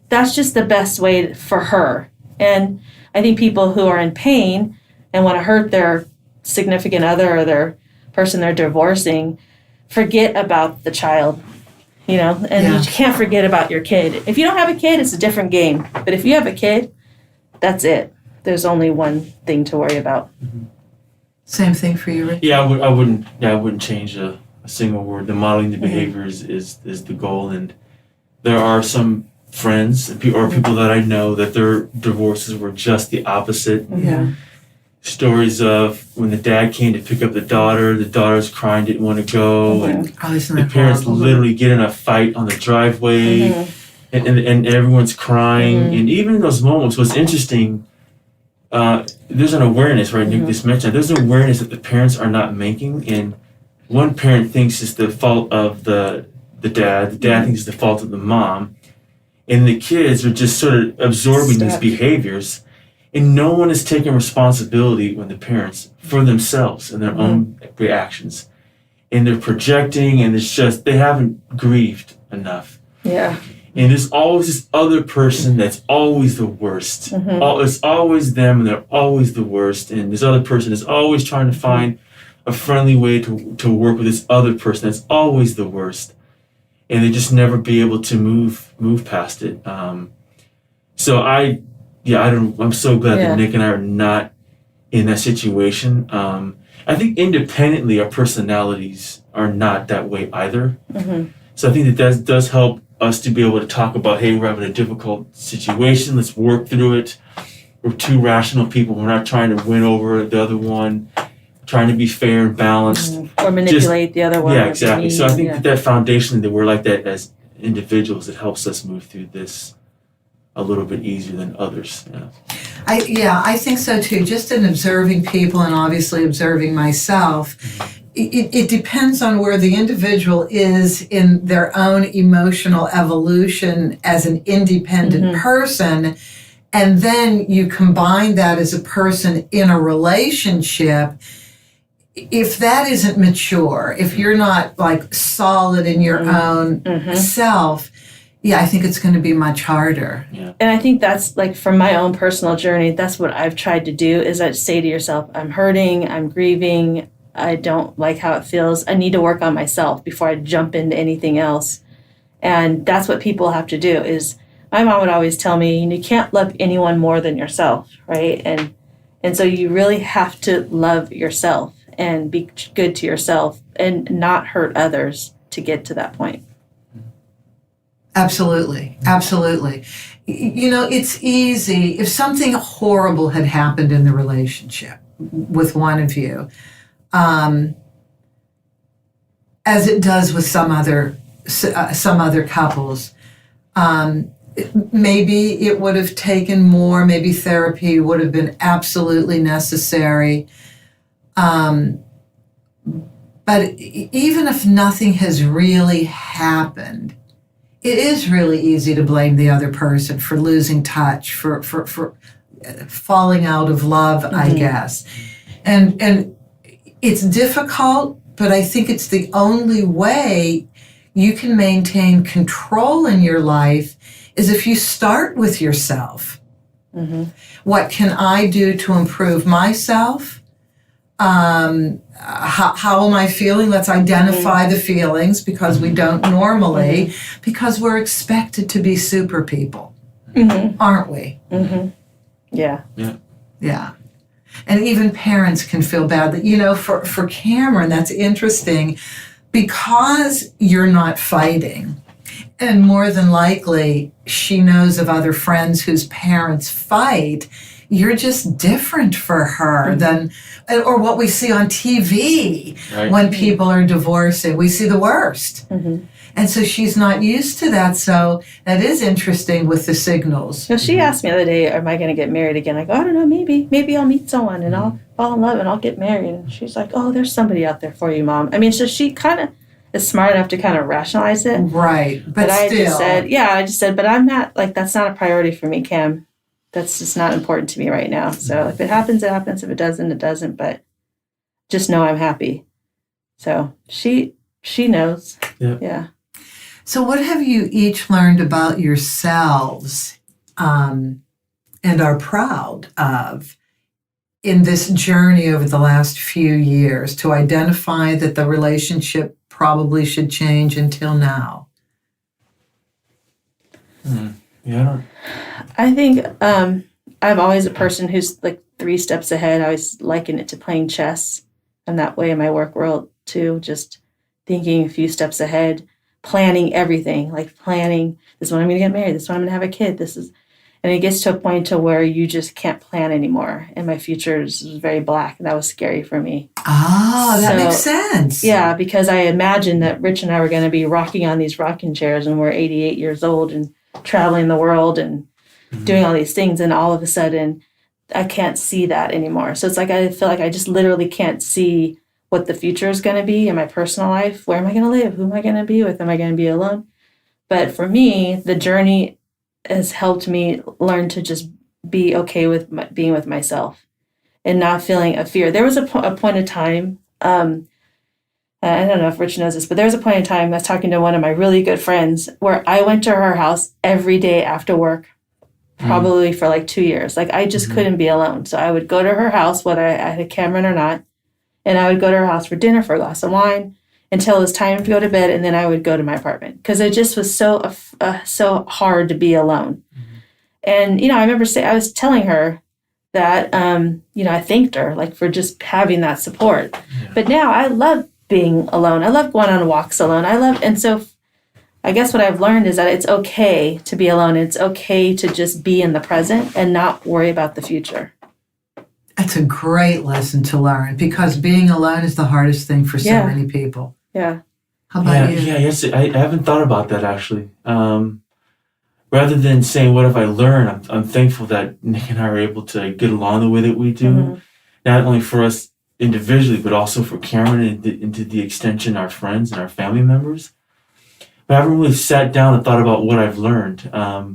That's just the best way for her. And I think people who are in pain and want to hurt their significant other or their person they're divorcing forget about the child, you can't forget about your kid. If you don't have a kid, it's a different game. But if you have a kid, that's it. There's only one thing to worry about. Same thing for you, Rick? Yeah, I wouldn't change a single word. The modeling the behaviors is the goal. And there are some friends or people that I know that their divorces were just the opposite. Stories of when the dad came to pick up the daughter's crying, didn't want to go, and the parents literally get in a fight on the driveway, and everyone's crying. And even in those moments, what's interesting, there's an awareness, right? Nick just mentioned, there's an awareness that the parents are not making, and one parent thinks it's the fault of the dad thinks it's the fault of the mom, and the kids are just sort of absorbing these behaviors. And no one is taking responsibility when the parents for themselves and their own reactions. And they're projecting, and it's just, they haven't grieved enough. Yeah. And there's always this other person that's always the worst. It's always them, and they're always the worst. And this other person is always trying to find a friendly way to work with this other person that's always the worst. And they just never be able to move past it. I'm so glad that Nick and I are not in that situation. I think independently, our personalities are not that way either. So I think that does help us to be able to talk about, hey, we're having a difficult situation. Let's work through it. We're two rational people. We're not trying to win over the other one. We're trying to be fair and balanced. Or manipulate the other one. Yeah, exactly. So I think that foundation, that we're like that as individuals, it helps us move through this a little bit easier than others. I think so too. Just in observing people, and obviously observing myself, it depends on where the individual is in their own emotional evolution as an independent person, and then you combine that as a person in a relationship. If that isn't mature, if you're not like solid in your own self, I think it's going to be much harder. Yeah. And I think that's like from my own personal journey, that's what I've tried to do, is I say to yourself, I'm hurting, I'm grieving, I don't like how it feels. I need to work on myself before I jump into anything else. And that's what people have to do. Is my mom would always tell me, you can't love anyone more than yourself, right? And so you really have to love yourself and be good to yourself and not hurt others to get to that point. Absolutely. Absolutely. It's easy. If something horrible had happened in the relationship with one of you, as it does with some other couples, maybe it would have taken more, maybe therapy would have been absolutely necessary. But even if nothing has really happened, it is really easy to blame the other person for losing touch, for falling out of love, I guess. And it's difficult, but I think it's the only way you can maintain control in your life is if you start with yourself. What can I do to improve myself? How am I feeling? Let's identify the feelings, because we don't normally, because we're expected to be super people, aren't we? Yeah. Yeah. And even parents can feel bad that, for Cameron, that's interesting, because you're not fighting. And more than likely, she knows of other friends whose parents fight. You're just different for her than, or what we see on TV when people are divorcing. We see the worst. And so she's not used to that. So that is interesting with the signals. So she asked me the other day, am I going to get married again? I go, I don't know, maybe I'll meet someone and I'll fall in love and I'll get married. And she's like, oh, there's somebody out there for you, Mom. I mean, so she kind of is smart enough to kind of rationalize it. Right. But I still. I just said, but I'm not, that's not a priority for me, Cam. That's just not important to me right now. So if it happens, it happens. If it doesn't, it doesn't. But just know I'm happy. So she knows. Yeah. So what have you each learned about yourselves and are proud of in this journey over the last few years to identify that the relationship probably should change until now? Yeah. I think I'm always a person who's like 3 steps ahead. I always liken it to playing chess. I'm that way in my work world too, just thinking a few steps ahead, planning everything, like planning, this is when I'm going to get married, this is when I'm going to have a kid, and it gets to a point to where you just can't plan anymore. And my future is very black, and that was scary for me. Ah, that makes sense. Yeah, because I imagined that Rich and I were going to be rocking on these rocking chairs and we're 88 years old and traveling the world and doing all these things, and all of a sudden I can't see that anymore. So it's like I feel like I just literally can't see what the future is going to be in my personal life. Where am I going to live? Who am I going to be with? Am I going to be alone? But for me, the journey has helped me learn to just be okay with being with myself and not feeling a fear. There was a point in time, I don't know if Rich knows this, but there was a point in time I was talking to one of my really good friends where I went to her house every day after work, probably for like 2 years. Like I just couldn't be alone. So I would go to her house, whether I had Cameron or not, and I would go to her house for dinner, for a glass of wine, until it was time to go to bed, and then I would go to my apartment because it just was so hard to be alone. And I remember I was telling her that I thanked her like for just having that support. But now I love being alone. I love going on walks alone. And so I guess what I've learned is that it's okay to be alone. It's okay to just be in the present and not worry about the future. That's a great lesson to learn, because being alone is the hardest thing for so many people. Yeah. How about you? Yes. I haven't thought about that actually. Rather than saying, what have I learned? I'm thankful that Nick and I are able to get along the way that we do. Not only for us individually, but also for Cameron and to the extension our friends and our family members. But I haven't really sat down and thought about what I've learned. I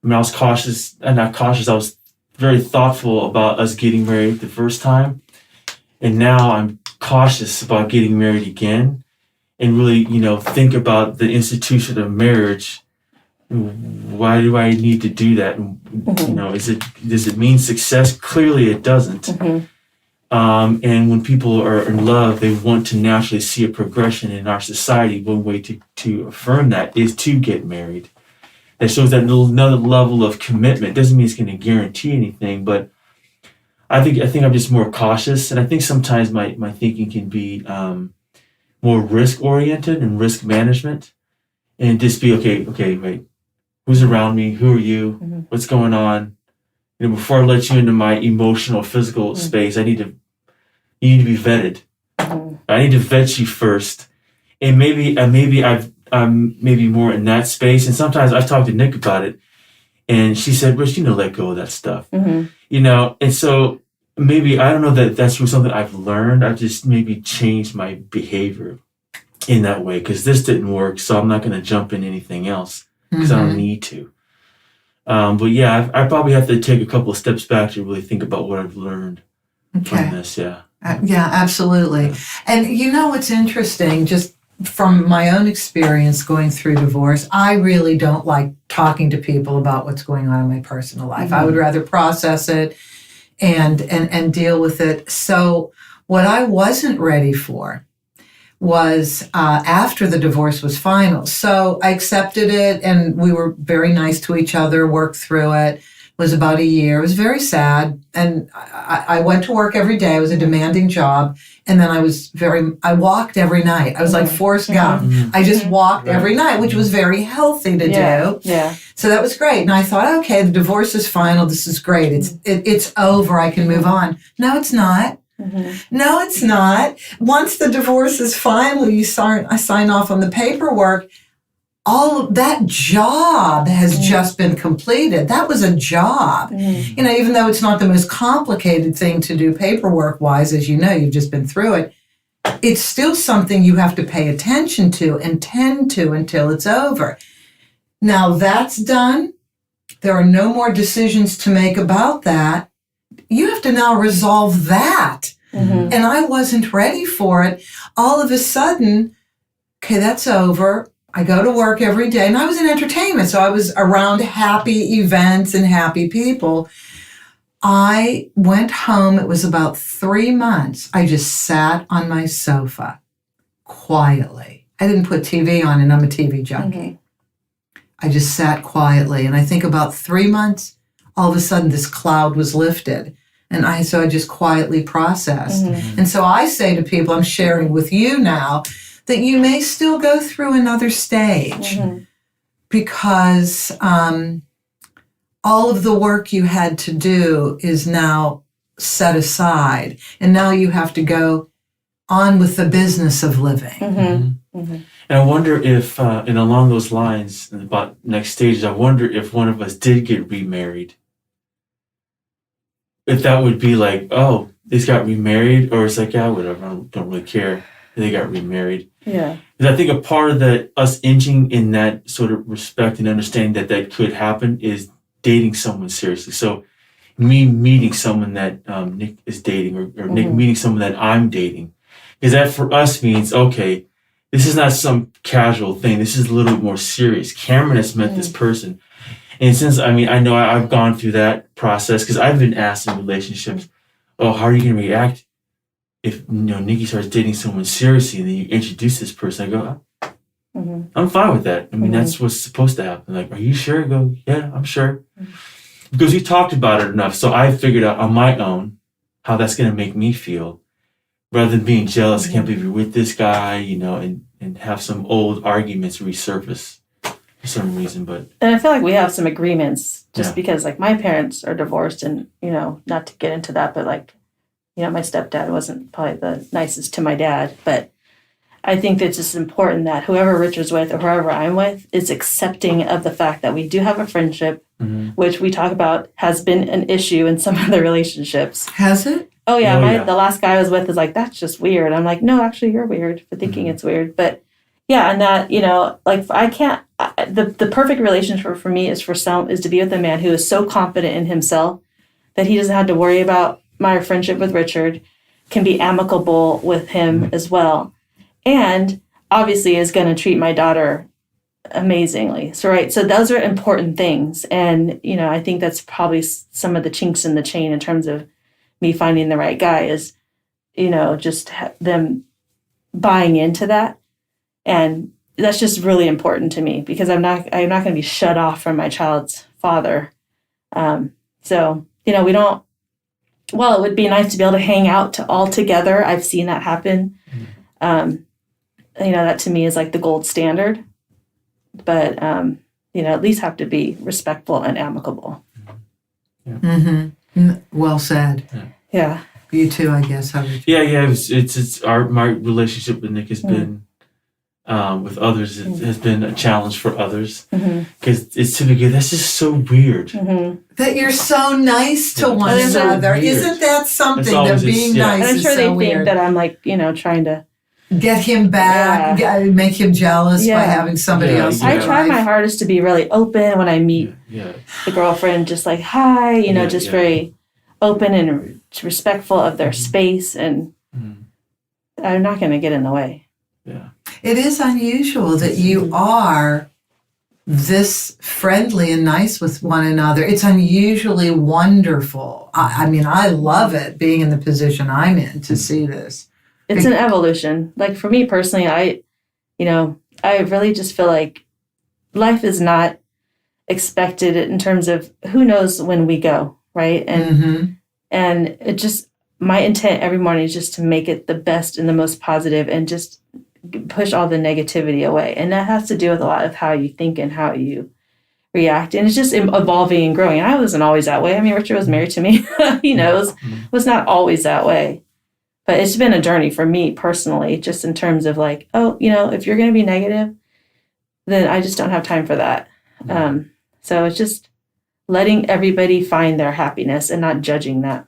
was cautious, not cautious, I was very thoughtful about us getting married the first time. And now I'm cautious about getting married again and really, think about the institution of marriage. Why do I need to do that? Does it mean success? Clearly it doesn't. And when people are in love, they want to naturally see a progression in our society. One way to affirm that is to get married. That shows that another level of commitment. Doesn't mean it's going to guarantee anything, but I think I'm just more cautious, and I think sometimes my thinking can be more risk oriented and risk management, and just be okay, wait, who's around me? Who are you? Mm-hmm. What's going on? Before I let you into my emotional, physical space, you need to be vetted. Mm-hmm. I need to vet you first, and maybe I'm maybe more in that space. And sometimes I've talked to Nick about it, and she said, "Rich, let go of that stuff." Mm-hmm. And so maybe I don't know that that's something I've learned. I've just maybe changed my behavior in that way because this didn't work, so I'm not going to jump in anything else because I don't need to. But yeah, I probably have to take a couple of steps back to really think about what I've learned from this. Yeah. Yeah, absolutely. And what's interesting, just from my own experience going through divorce, I really don't like talking to people about what's going on in my personal life. I would rather process it and deal with it. So what I wasn't ready for was after the divorce was final. So I accepted it, and we were very nice to each other, worked through it. It was about a year. It was very sad. And I went to work every day. It was a demanding job. And then I walked every night. I was like Forrest Gump. I just walked every night, which was very healthy to do. Yeah. So that was great. And I thought, okay, the divorce is final. This is great. It's over. I can move on. No, it's not. No, it's not. Once the divorce is final, I sign off on the paperwork. All of that job has just been completed. That was a job. Even though it's not the most complicated thing to do paperwork-wise, as you know, you've just been through it, it's still something you have to pay attention to and tend to until it's over. Now that's done. There are no more decisions to make about that. You have to now resolve that. And I wasn't ready for it. All of a sudden, okay, that's over. I go to work every day, and I was in entertainment, so I was around happy events and happy people. I went home. It was about 3 months. I just sat on my sofa quietly. I didn't put TV on, and I'm a TV junkie. I just sat quietly, and I think about 3 months, all of a sudden this cloud was lifted. And so I just quietly processed. And so I say to people, I'm sharing with you now, that you may still go through another stage because all of the work you had to do is now set aside. And now you have to go on with the business of living. And I wonder if, and along those lines, about next stages, I wonder if one of us did get remarried. If that would be like, oh, they got remarried, or it's like, yeah, whatever, I don't really care. They got remarried. Yeah. Because I think a part of that, us inching in that sort of respect and understanding that could happen is dating someone seriously. So me meeting someone that Nick is dating or Nick meeting someone that I'm dating. Because that for us means, okay, this is not some casual thing. This is a little bit more serious. Cameron has met this person. And since, I know I've gone through that process because I've been asked in relationships, oh, how are you going to react if Nikki starts dating someone seriously and then you introduce this person? I go, I'm fine with that. That's what's supposed to happen. Like, are you sure? I go, yeah, I'm sure. Because we talked about it enough. So I figured out on my own how that's going to make me feel. Rather than being jealous, I can't believe you're with this guy, and have some old arguments resurface for some reason. But and I feel like we have some agreements just because, like, my parents are divorced, and not to get into that, but like, my stepdad wasn't probably the nicest to my dad, but I think that it's just important that whoever Richard's with or whoever I'm with is accepting of the fact that we do have a friendship, which we talk about has been an issue in some other relationships. Has it? Oh, yeah. The last guy I was with is like, that's just weird. I'm like, no, actually, you're weird for thinking it's weird. But yeah, and that, like, I can't, the perfect relationship for me is to be with a man who is so confident in himself that he doesn't have to worry about my friendship with Richard, can be amicable with him as well. And obviously is going to treat my daughter amazingly. So those are important things. And, I think that's probably some of the chinks in the chain in terms of me finding the right guy is, just them buying into that. And that's just really important to me because I'm not going to be shut off from my child's father. So, we don't, well, it would be nice to be able to hang out all together. I've seen that happen. That to me is like the gold standard. But, at least have to be respectful and amicable. Yeah. Mm-hmm. Well said. Yeah. You too, I guess. How would you? Yeah. My relationship with Nick has been, with others, it has been a challenge for others. Because it's typically, that's just so weird. That you're so nice to one another. Isn't that something, that being nice and I'm is sure so they weird? think that I'm like, trying to get him back, make him jealous by having somebody else. I try my hardest to be really open when I meet the girlfriend, just like, hi, very open and respectful of their space, and I'm not going to get in the way. Yeah. It is unusual that you are this friendly and nice with one another. It's unusually wonderful. I mean, I love it being in the position I'm in to see this. It's an evolution. Like for me personally, I really just feel like life is not expected in terms of who knows when we go, right? And it just, my intent every morning is just to make it the best and the most positive and just push all the negativity away. And that has to do with a lot of how you think and how you react. And it's just evolving and growing. I wasn't always that way. I mean, Richard was married to me. Was not always that way. But it's been a journey for me personally, just in terms of like, if you're going to be negative, then I just don't have time for that. So it's just letting everybody find their happiness and not judging that.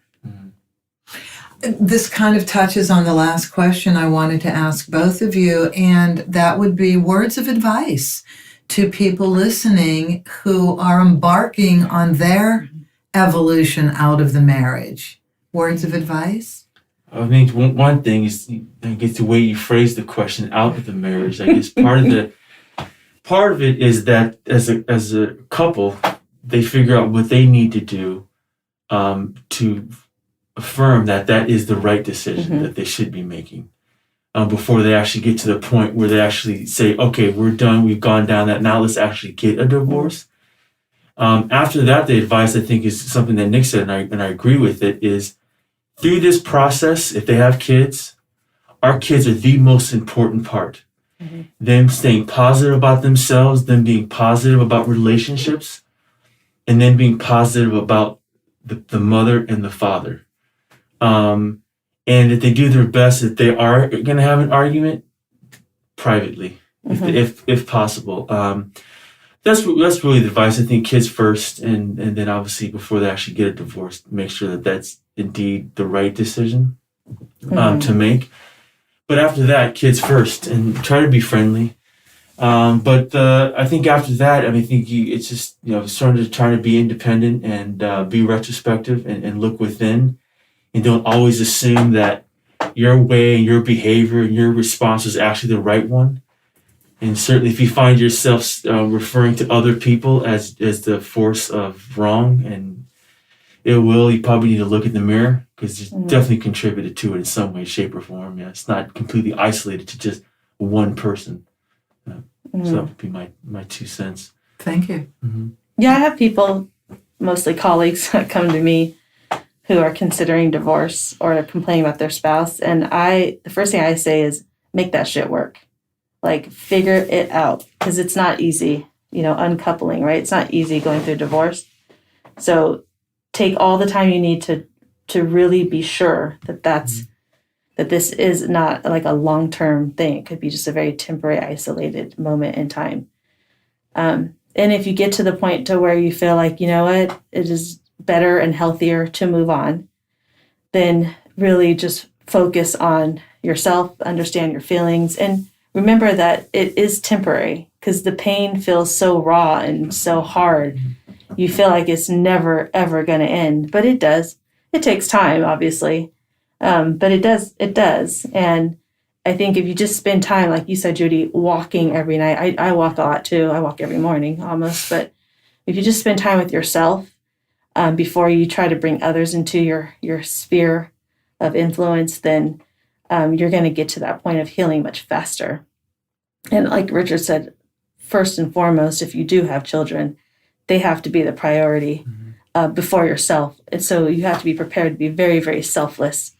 This kind of touches on the last question I wanted to ask both of you, and that would be words of advice to people listening who are embarking on their evolution out of the marriage. Words of advice? I mean, one thing is, I guess, the way you phrase the question, out of the marriage. I guess part of it is that as a couple, they figure out what they need to do to affirm that is the right decision that they should be making before they actually get to the point where they actually say, okay, we're done, we've gone down that, now let's actually get a divorce. After that, the advice, I think, is something that Nick said, and I agree with it, is through this process, if they have kids, our kids are the most important part. Them staying positive about themselves, them being positive about relationships, and then being positive about the mother and the father. And if they do their best, if they are going to have an argument, privately, if possible. That's really the advice. I think kids first, and then obviously before they actually get a divorce, make sure that that's indeed the right decision to make. But after that, kids first, and try to be friendly. But I think after that, I think it's just sort of trying to be independent and be retrospective and look within, and don't always assume that your way and your behavior and your response is actually the right one. And certainly, if you find yourself referring to other people as the force of wrong and ill will, you probably need to look in the mirror, because you definitely contributed to it in some way, shape, or form. Yeah, it's not completely isolated to just one person. So that would be my 2 cents. Thank you. Yeah, I have people, mostly colleagues, that come to me who are considering divorce or complaining about their spouse. And the first thing I say is, make that shit work. Like, figure it out, because it's not easy, uncoupling, right? It's not easy going through divorce. So take all the time you need to really be sure that this is not like a long-term thing. It could be just a very temporary, isolated moment in time. And if you get to the point to where you feel like, it is better and healthier to move on, then really just focus on yourself, understand your feelings, and remember that it is temporary, because the pain feels so raw and so hard. You feel like it's never, ever going to end, but it does. It takes time, obviously, but it does. And I think if you just spend time, like you said, Judy, walking every night. I walk a lot too. I walk every morning almost. But if you just spend time with yourself, before you try to bring others into your sphere of influence, then you're going to get to that point of healing much faster. And like Richard said, first and foremost, if you do have children, they have to be the priority before yourself. And so you have to be prepared to be very, very selfless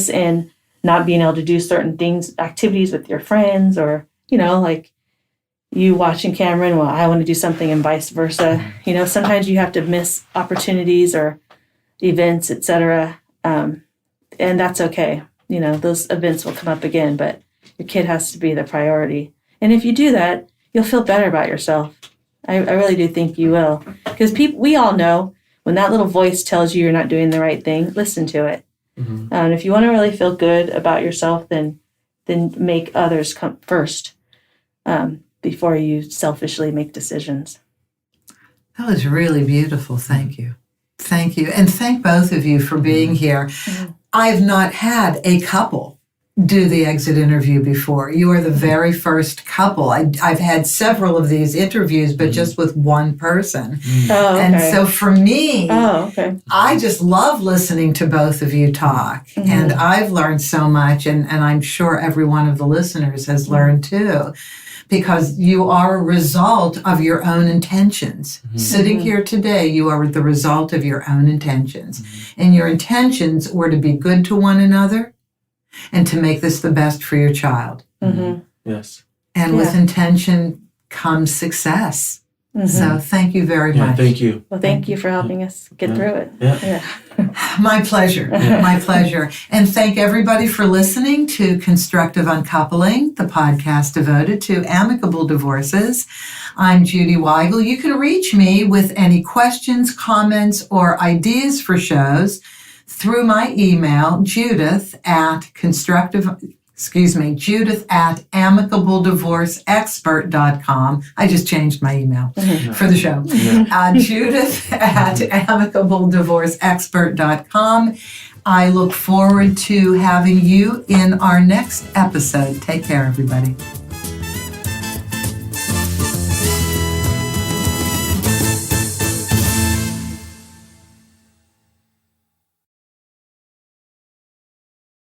in not being able to do certain things, activities with your friends, or, like you watching Cameron, well, I want to do something, and vice versa. Sometimes you have to miss opportunities or events, etc. And that's okay. Those events will come up again, but your kid has to be the priority. And if you do that, you'll feel better about yourself. I really do think you will. Because we all know when that little voice tells you you're not doing the right thing, listen to it. Mm-hmm. And if you want to really feel good about yourself, then make others come first before you selfishly make decisions. That was really beautiful. Thank you. Thank you. And thank both of you for being here. Mm-hmm. I've not had a couple do the exit interview before. You are the very first couple. I've had several of these interviews, but just with one person. Oh, okay. And so for me, I just love listening to both of you talk. Mm-hmm. And I've learned so much, and I'm sure every one of the listeners has learned too, because you are a result of your own intentions. Mm-hmm. Sitting here today, you are the result of your own intentions. Mm-hmm. And your intentions were to be good to one another and to make this the best for your child. Mm-hmm. Yes. And with intention comes success. Mm-hmm. So thank you very much. Thank you. Well, thank you for helping us get through it. Yeah. My pleasure. My pleasure. And thank everybody for listening to Constructive Uncoupling, the podcast devoted to amicable divorces. I'm Judy Weigel. You can reach me with any questions, comments, or ideas for shows through my email, Judith at amicabledivvorceexpert.com. I just changed my email for the show. Yeah. Judith at amicabledivvorceexpert.com. I look forward to having you in our next episode. Take care, everybody.